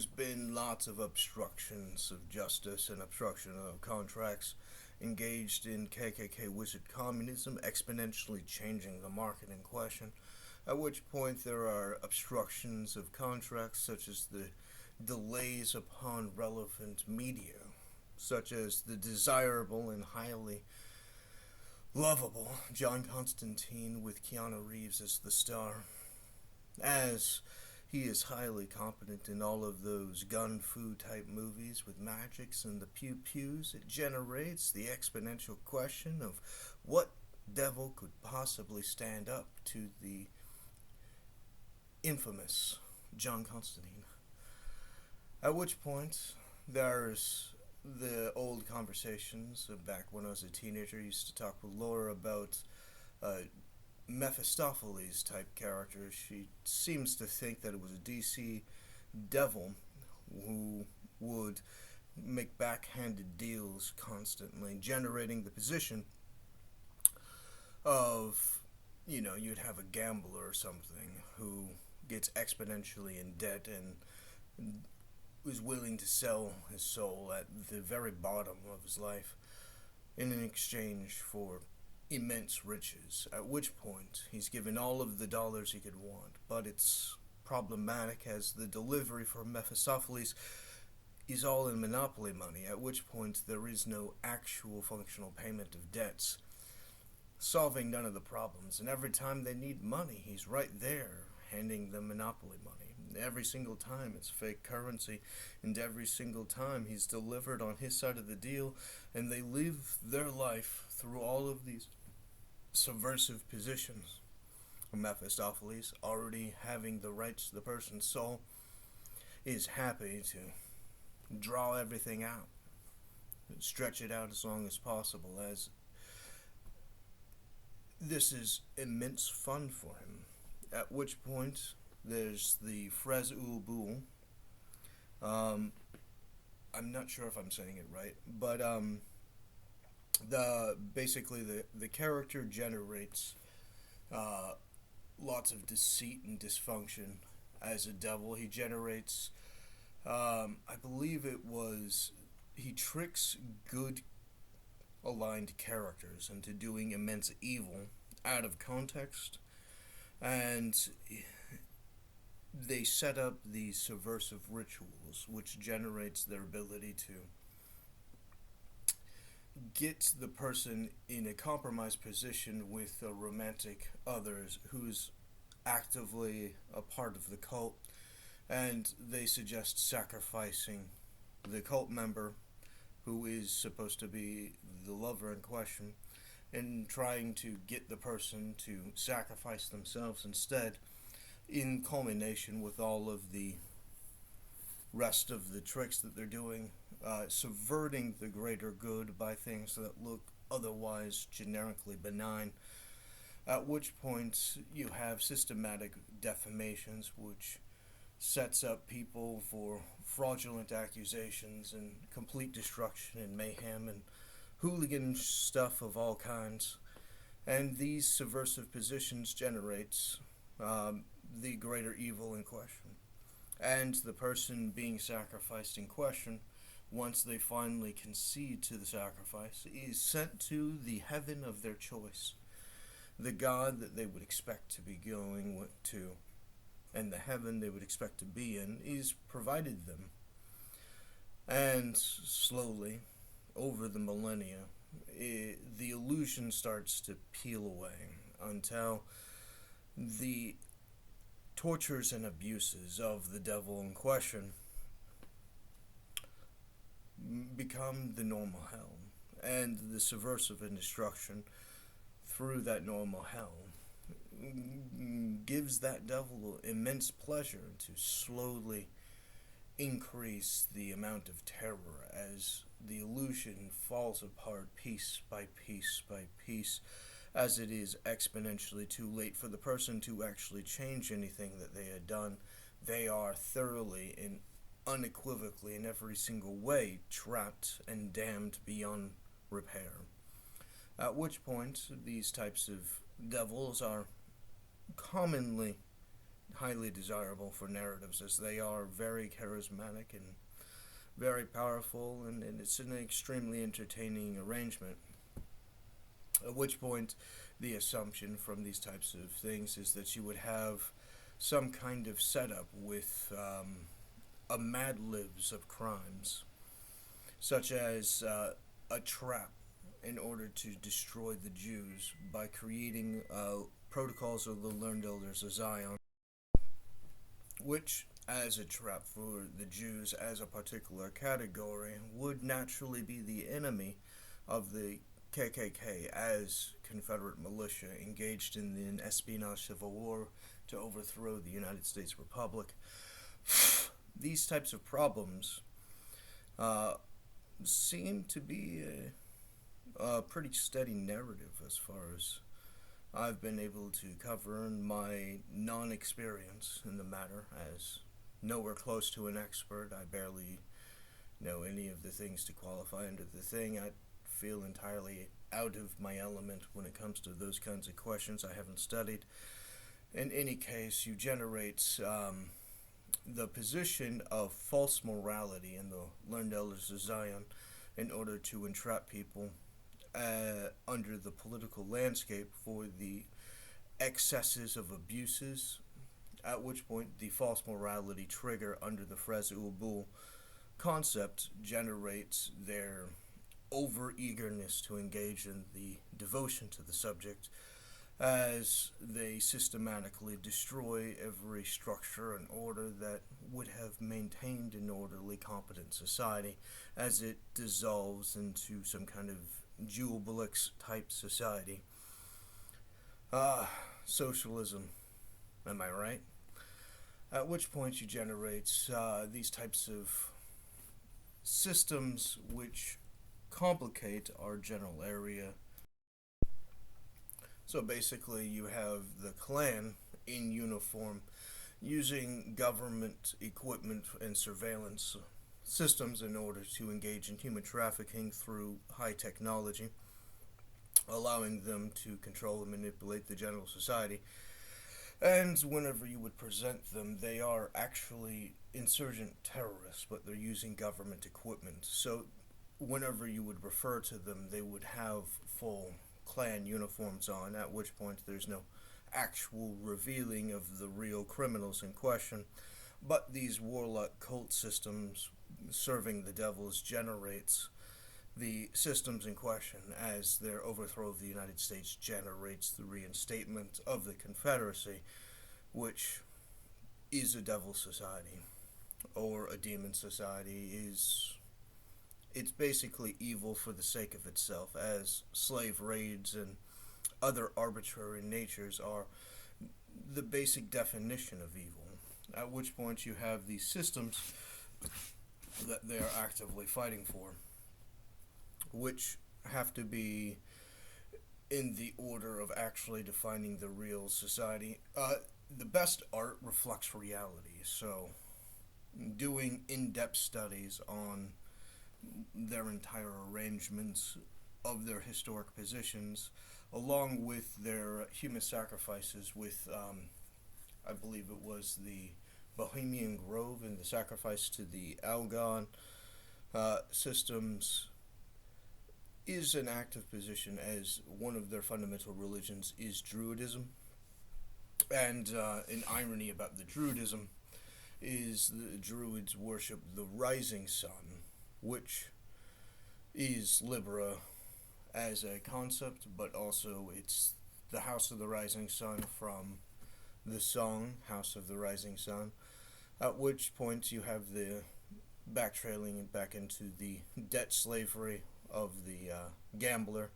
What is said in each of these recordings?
There's been lots of obstructions of justice and obstruction of contracts engaged in KKK wizard communism, exponentially changing the market in question, at which point there are obstructions of contracts such as the delays upon relevant media, such as the desirable and highly lovable John Constantine with Keanu Reeves as the star, as he is highly competent in all of those gun fu type movies with magics and the pew pews. It generates the exponential question of what devil could possibly stand up to the infamous John Constantine. At which point, there's the old conversations of back when I was a teenager. I used to talk with Laura about Mephistopheles type character. She seems to think that it was a DC devil who would make backhanded deals constantly, generating the position of, you'd have a gambler or something who gets exponentially in debt and is willing to sell his soul at the very bottom of his life in exchange for immense riches, at which point he's given all of the dollars he could want. But it's problematic as the delivery for Mephistopheles is all in monopoly money, at which point there is no actual functional payment of debts, solving none of the problems. And every time they need money, he's right there handing them monopoly money. Every single time it's fake currency, and every single time he's delivered on his side of the deal, and they live their life through all of these subversive positions. Mephistopheles, already having the rights to the person's soul, is happy to draw everything out, stretch it out as long as possible, as this is immense fun for him. At which point there's the Frez Ul Bul. I'm not sure if I'm saying it right, but the character generates lots of deceit and dysfunction as a devil. He generates, I believe he tricks good aligned characters into doing immense evil out of context, and they set up these subversive rituals, which generates their ability to get the person in a compromised position with a romantic others who's actively a part of the cult, and they suggest sacrificing the cult member who is supposed to be the lover in question, and trying to get the person to sacrifice themselves instead, in culmination with all of the rest of the tricks that they're doing, subverting the greater good by things that look otherwise generically benign, at which point you have systematic defamations, which sets up people for fraudulent accusations and complete destruction and mayhem and hooligan stuff of all kinds. And these subversive positions generates the greater evil in question. And the person being sacrificed in question, once they finally concede to the sacrifice, is sent to the heaven of their choice. The God that they would expect to be going to, and the heaven they would expect to be in, is provided them. And slowly, over the millennia, the illusion starts to peel away until the tortures and abuses of the devil in question become the normal hell, and the subversive and destruction through that normal hell gives that devil immense pleasure to slowly increase the amount of terror as the illusion falls apart piece by piece by piece, as it is exponentially too late for the person to actually change anything that they had done. They are thoroughly and unequivocally in every single way trapped and damned beyond repair. At which point these types of devils are commonly highly desirable for narratives, as they are very charismatic and very powerful, and it's an extremely entertaining arrangement. At which point, the assumption from these types of things is that you would have some kind of setup with a Mad Libs of crimes, such as a trap in order to destroy the Jews by creating protocols of the learned elders of Zion, which, as a trap for the Jews as a particular category, would naturally be the enemy of the KKK as Confederate militia engaged in an espionage civil war to overthrow the United States Republic. These types of problems seem to be a pretty steady narrative as far as I've been able to cover in my non-experience in the matter, as nowhere close to an expert. I barely know any of the things to qualify under the thing. I feel entirely out of my element when it comes to those kinds of questions. I haven't studied. In any case, you generate the position of false morality in the learned elders of Zion in order to entrap people under the political landscape for the excesses of abuses, at which point the false morality trigger under the Frez Ul concept generates their over-eagerness to engage in the devotion to the subject, as they systematically destroy every structure and order that would have maintained an orderly, competent society, as it dissolves into some kind of Jubilex type society. Socialism, am I right? At which point you generate these types of systems which complicate our general area. So basically you have the Klan in uniform using government equipment and surveillance systems in order to engage in human trafficking through high technology, allowing them to control and manipulate the general society. And whenever you would present them, they are actually insurgent terrorists, but they're using government equipment. So whenever you would refer to them, they would have full Klan uniforms on, at which point there's no actual revealing of the real criminals in question. But these warlock cult systems serving the devils generates the systems in question, as their overthrow of the United States generates the reinstatement of the Confederacy, which is a devil society or a demon society. It's basically evil for the sake of itself, as slave raids and other arbitrary natures are the basic definition of evil. At which point you have these systems that they are actively fighting for, which have to be in the order of actually defining the real society. The best art reflects reality, so doing in-depth studies on their entire arrangements of their historic positions, along with their human sacrifices with, I believe it was the Bohemian Grove and the sacrifice to the Algon systems, is an active position, as one of their fundamental religions is Druidism. And an irony about the Druidism is the Druids worship the rising sun, which is Libra as a concept, but also it's the House of the Rising Sun from the song House of the Rising Sun, at which point you have the backtrailing back into the debt slavery of the gambler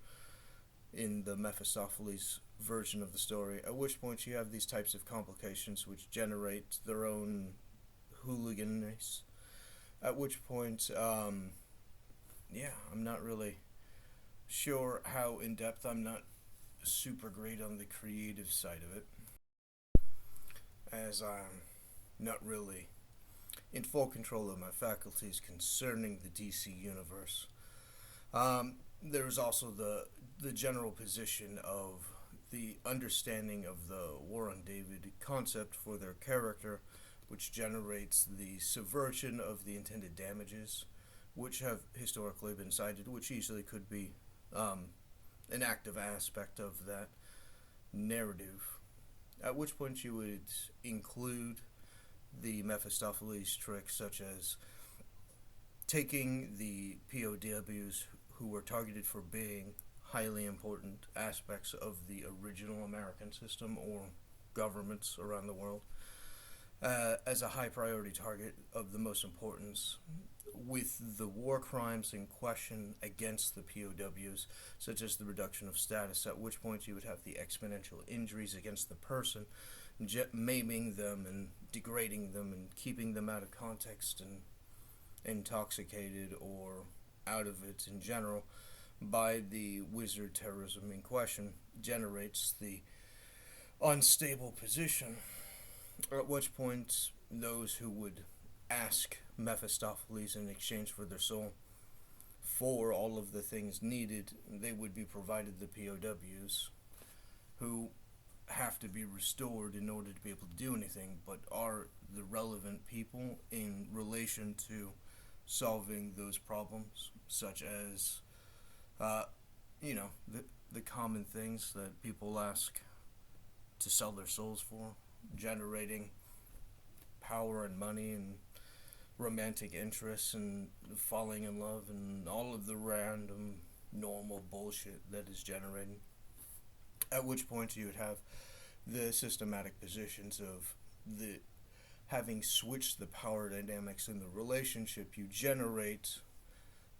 in the Mephistopheles version of the story, at which point you have these types of complications which generate their own hooliganism, at which point, I'm not really sure how in-depth. I'm not super great on the creative side of it, as I'm not really in full control of my faculties concerning the DC universe. There's also the general position of the understanding of the War on David concept for their character, which generates the subversion of the intended damages, which have historically been cited, which easily could be an active aspect of that narrative. At which point you would include the Mephistopheles tricks, such as taking the POWs who were targeted for being highly important aspects of the original American system or governments around the world as a high priority target of the most importance, with the war crimes in question against the POWs, such as the reduction of status, at which point you would have the exponential injuries against the person, maiming them and degrading them and keeping them out of context and intoxicated or out of it in general by the wizard terrorism in question, generates the unstable position, at which point those who would ask Mephistopheles in exchange for their soul for all of the things needed, they would be provided the POWs, who have to be restored in order to be able to do anything, but are the relevant people in relation to solving those problems, such as, the common things that people ask to sell their souls for, generating power and money and romantic interests and falling in love and all of the random normal bullshit that is generated. At which point you would have the systematic positions of the having switched the power dynamics in the relationship, you generate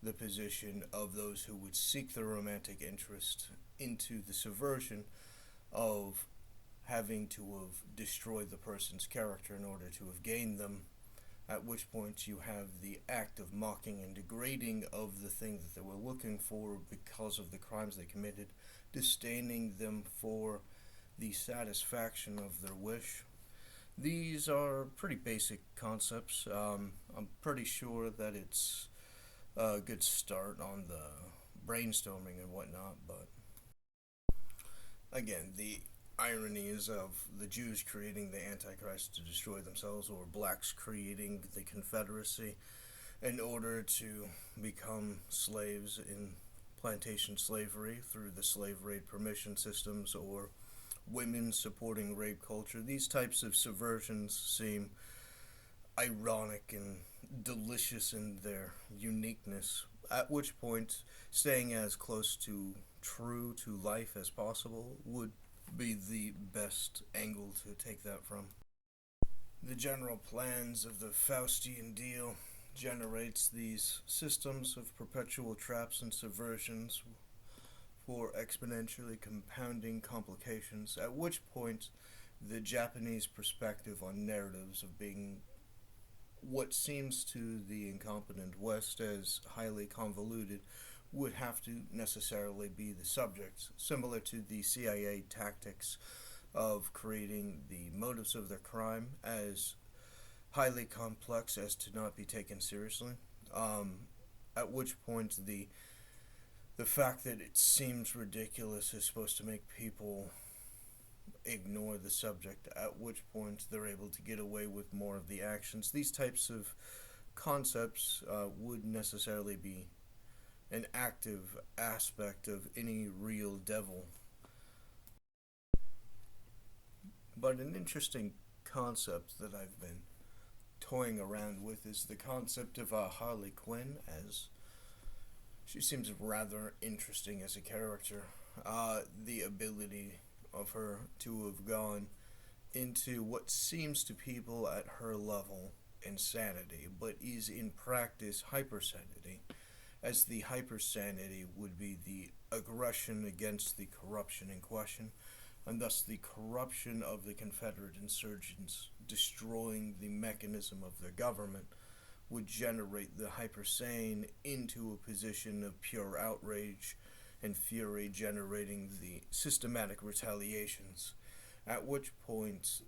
the position of those who would seek the romantic interest into the subversion of having to have destroyed the person's character in order to have gained them, at which point you have the act of mocking and degrading of the thing that they were looking for because of the crimes they committed, disdaining them for the satisfaction of their wish. These are pretty basic concepts. I'm pretty sure that it's a good start on the brainstorming and whatnot, but again, the ironies of the Jews creating the Antichrist to destroy themselves, or blacks creating the Confederacy in order to become slaves in plantation slavery through the slave raid permission systems, or women supporting rape culture. These types of subversions seem ironic and delicious in their uniqueness, at which point staying as close to true to life as possible would be the best angle to take that from. The general plans of the Faustian deal generates these systems of perpetual traps and subversions for exponentially compounding complications, at which point the Japanese perspective on narratives of being what seems to the incompetent West as highly convoluted would have to necessarily be the subject, similar to the CIA tactics of creating the motives of their crime as highly complex as to not be taken seriously. At which point the fact that it seems ridiculous is supposed to make people ignore the subject, at which point they're able to get away with more of the actions. These types of concepts would necessarily be an active aspect of any real devil. But an interesting concept that I've been toying around with is the concept of Harley Quinn, as she seems rather interesting as a character. The ability of her to have gone into what seems to people at her level insanity, but is in practice hypersanity, as the hypersanity would be the aggression against the corruption in question, and thus the corruption of the Confederate insurgents destroying the mechanism of their government would generate the hypersane into a position of pure outrage and fury, generating the systematic retaliations, at which point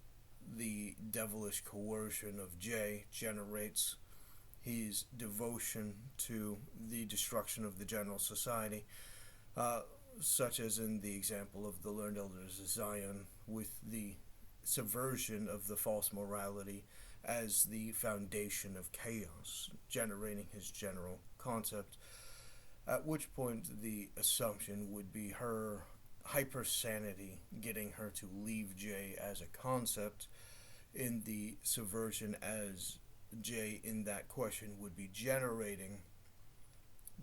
the devilish coercion of Jay generates his devotion to the destruction of the general society, such as in the example of the learned elders of Zion, with the subversion of the false morality as the foundation of chaos, generating his general concept, at which point the assumption would be her hypersanity getting her to leave J as a concept, in the subversion as J in that question would be generating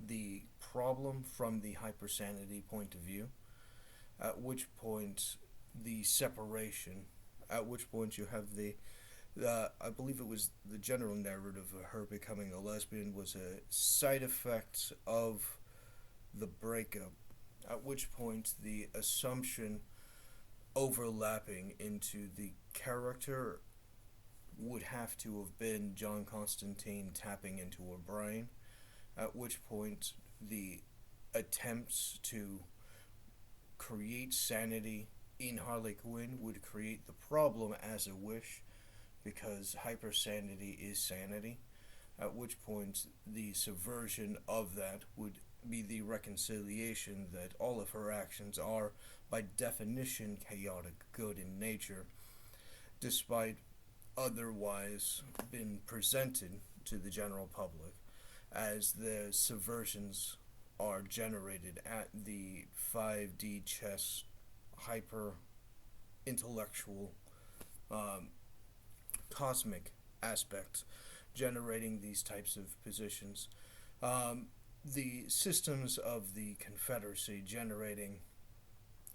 the problem from the hypersanity point of view, at which point the separation, at which point you have I believe it was the general narrative of her becoming a lesbian was a side effect of the breakup, at which point the assumption overlapping into the character would have to have been John Constantine tapping into her brain, at which point the attempts to create sanity in Harley Quinn would create the problem as a wish, because hypersanity is sanity, at which point the subversion of that would be the reconciliation that all of her actions are, by definition, chaotic good in nature, despite otherwise been presented to the general public as the subversions are generated at the 5D chess hyper intellectual cosmic aspect, generating these types of positions. The systems of the Confederacy generating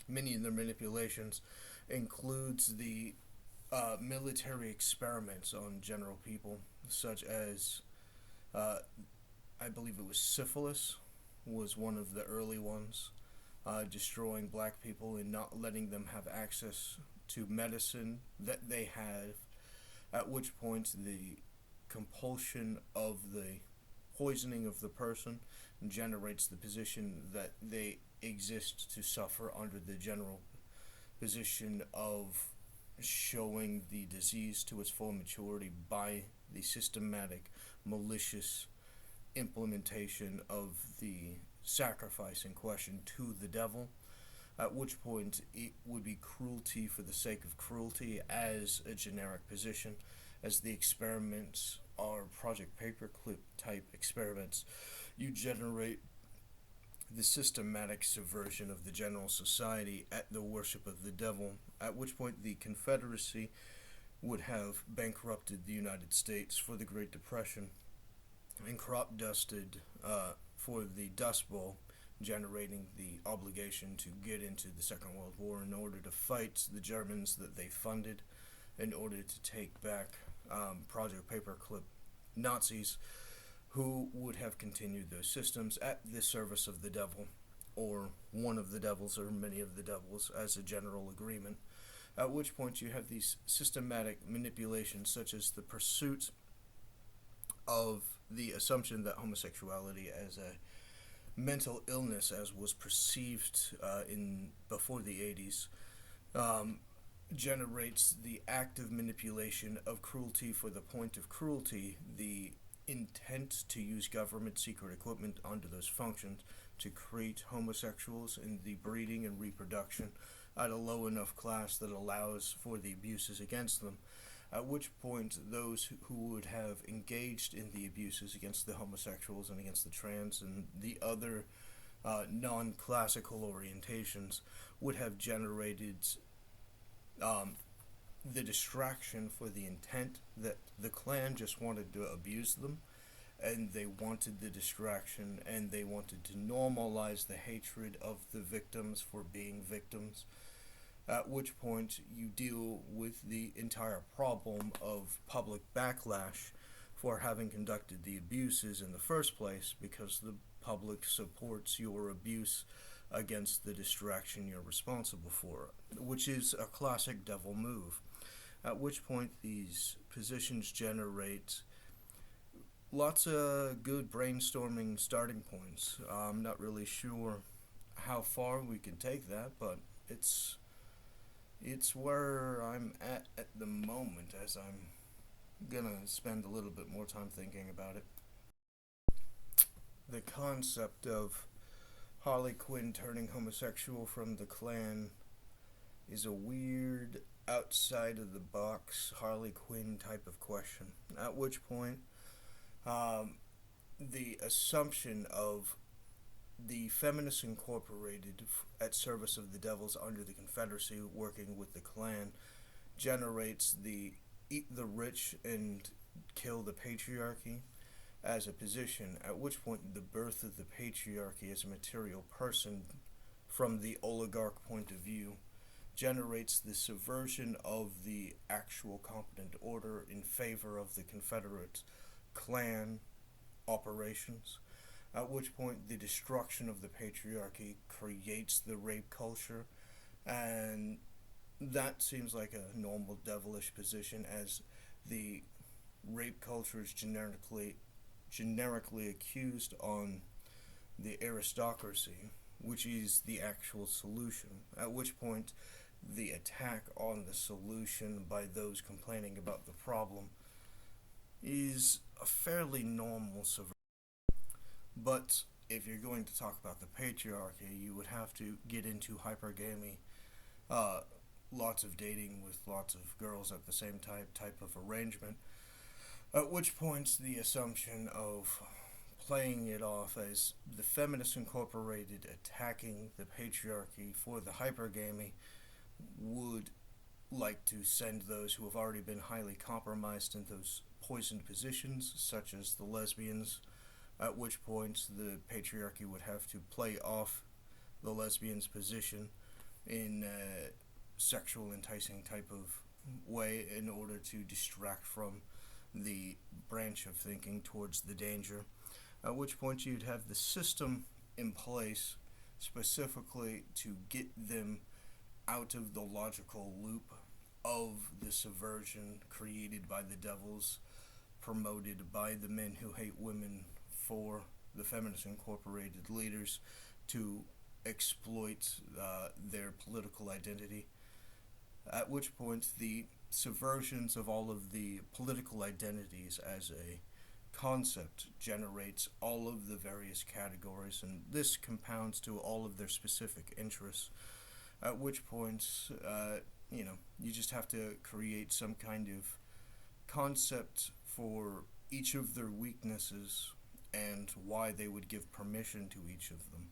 many of their manipulations includes the military experiments on general people, such as I believe it was syphilis was one of the early ones, destroying black people and not letting them have access to medicine that they have, at which point the compulsion of the poisoning of the person generates the position that they exist to suffer under the general position of showing the disease to its full maturity by the systematic, malicious implementation of the sacrifice in question to the devil, at which point it would be cruelty for the sake of cruelty as a generic position, as the experiments are Project Paperclip type experiments. You generate the systematic subversion of the general society at the worship of the devil, at which point the Confederacy would have bankrupted the United States for the Great Depression and crop dusted for the Dust Bowl, generating the obligation to get into the Second World War in order to fight the Germans that they funded, in order to take back Project Paperclip Nazis, who would have continued those systems at the service of the devil, or one of the devils, or many of the devils, as a general agreement. At which point you have these systematic manipulations, such as the pursuit of the assumption that homosexuality as a mental illness, as was perceived in before the 80s, generates the active manipulation of cruelty for the point of cruelty, the intent to use government secret equipment under those functions to create homosexuals in the breeding and reproduction at a low enough class that allows for the abuses against them, at which point those who would have engaged in the abuses against the homosexuals and against the trans and the other non-classical orientations would have generated the distraction for the intent that the Klan just wanted to abuse them, and they wanted the distraction, and they wanted to normalize the hatred of the victims for being victims, at which point you deal with the entire problem of public backlash for having conducted the abuses in the first place, because the public supports your abuse against the distraction you're responsible for, which is a classic devil move. At which point these positions generate lots of good brainstorming starting points. I'm not really sure how far we can take that, but it's where I'm at the moment, as I'm gonna spend a little bit more time thinking about it. The concept of Harley Quinn turning homosexual from the Klan is a weird, outside of the box Harley Quinn type of question. At which point, um, the assumption of the Feminists Incorporated at service of the devils under the Confederacy working with the Klan generates the eat the rich and kill the patriarchy as a position, at which point the birth of the patriarchy as a material person from the oligarch point of view generates the subversion of the actual competent order in favor of the Confederate Klan operations, at which point the destruction of the patriarchy creates the rape culture, and that seems like a normal devilish position as the rape culture is generically accused on the aristocracy, which is the actual solution, at which point the attack on the solution by those complaining about the problem is a fairly normal subversion. But if you're going to talk about the patriarchy, you would have to get into hypergamy, uh, lots of dating with lots of girls at the same type of arrangement, at which point the assumption of playing it off as the Feminists Incorporated attacking the patriarchy for the hypergamy would like to send those who have already been highly compromised in those poisoned positions, such as the lesbians, at which point the patriarchy would have to play off the lesbians' position in a sexual enticing type of way in order to distract from the branch of thinking towards the danger, at which point you'd have the system in place specifically to get them out of the logical loop of the subversion created by the devils, promoted by the men who hate women for the Feminist Incorporated leaders to exploit their political identity. At which point the subversions of all of the political identities as a concept generates all of the various categories, and this compounds to all of their specific interests. At which point, you just have to create some kind of concept for each of their weaknesses and why they would give permission to each of them.